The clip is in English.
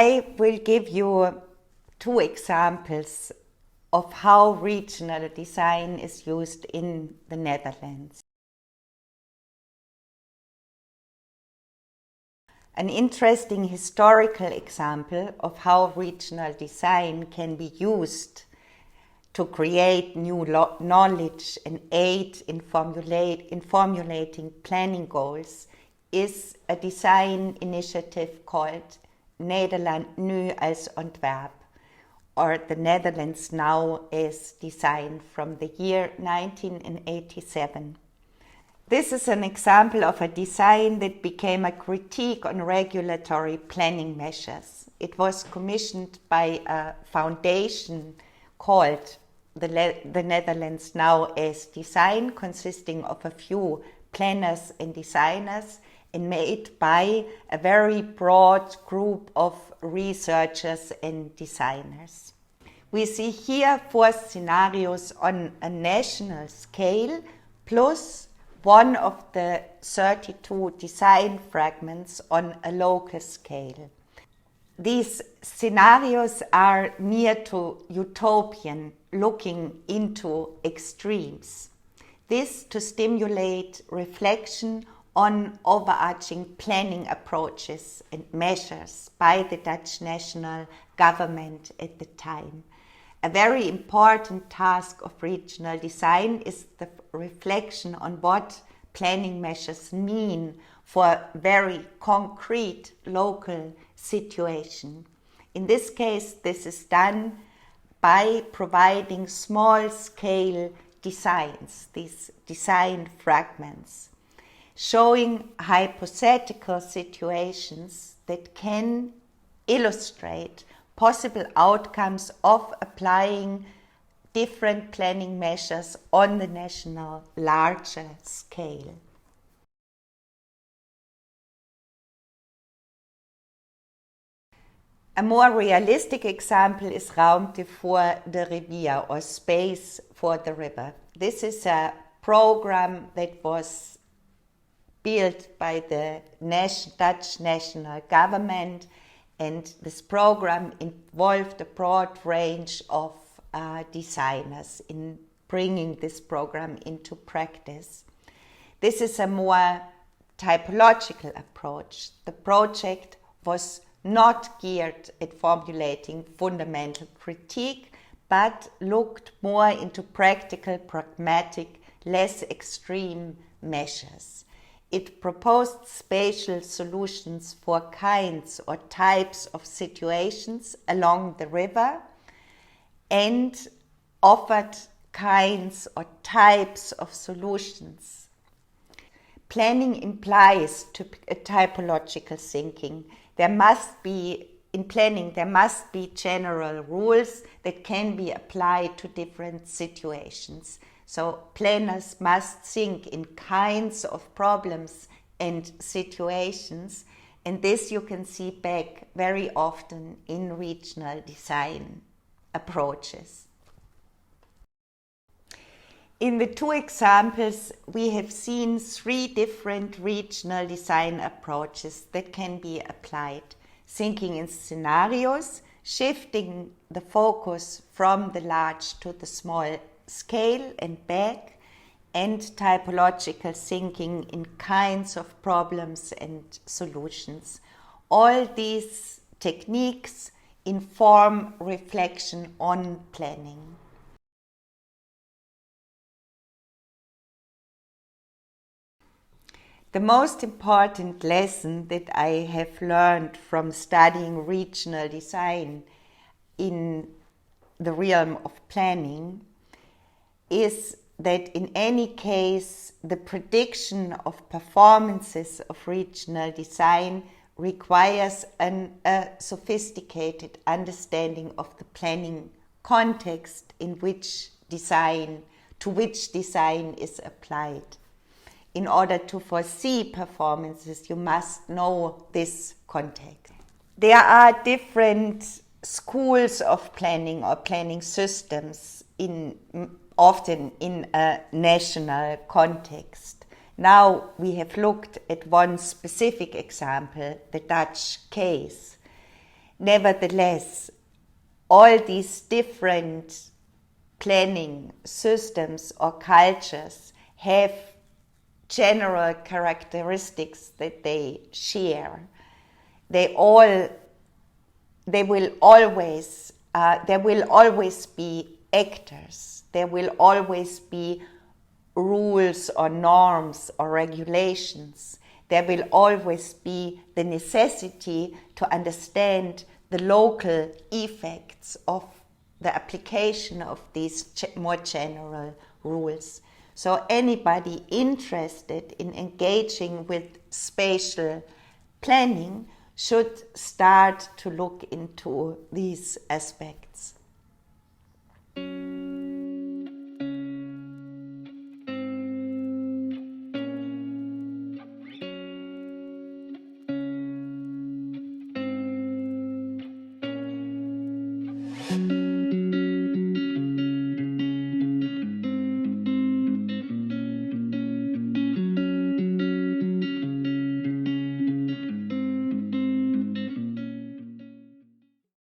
I will give you two examples of how regional design is used in the Netherlands. An interesting historical example of how regional design can be used to create new knowledge and aid in formulating planning goals is a design initiative called Nederland nu als ontwerp, or the Netherlands now as design, from the year 1987. This is an example of a design that became a critique on regulatory planning measures. It was commissioned by a foundation called the Netherlands now as design, consisting of a few planners and designers, and made by a very broad group of researchers and designers. We see here 4 scenarios on a national scale, plus one of the 32 design fragments on a local scale. These scenarios are near to utopian, looking into extremes. This to stimulate reflection on overarching planning approaches and measures by the Dutch national government at the time. A very important task of regional design is the reflection on what planning measures mean for very concrete local situation. In this case, this is done by providing small-scale designs, these design fragments, showing hypothetical situations that can illustrate possible outcomes of applying different planning measures on the national larger scale. A more realistic example is Ruimte voor de rivier, or Space for the River. This is a program that was built by the Dutch national government, and this program involved a broad range of designers in bringing this program into practice. This is a more typological approach. The project was not geared at formulating fundamental critique, but looked more into practical, pragmatic, less extreme measures. It proposed spatial solutions for kinds or types of situations along the river and offered kinds or types of solutions. Planning implies typological thinking. In planning, there must be general rules that can be applied to different situations. So planners must think in kinds of problems and situations, and this you can see back very often in regional design approaches. In the two examples, we have seen 3 different regional design approaches that can be applied. Thinking in scenarios, shifting the focus from the large to the small scale and back, and typological thinking in kinds of problems and solutions. All these techniques inform reflection on planning. The most important lesson that I have learned from studying regional design in the realm of planning is that in any case, the prediction of performances of regional design requires a sophisticated understanding of the planning context to which design is applied. In order to foresee performances, you must know this context. There are different schools of planning or planning systems often in a national context. Now we have looked at one specific example, the Dutch case. Nevertheless, all these different planning systems or cultures have general characteristics that they share. There will always be actors. There will always be rules or norms or regulations. There will always be the necessity to understand the local effects of the application of these more general rules. So anybody interested in engaging with spatial planning should start to look into these aspects.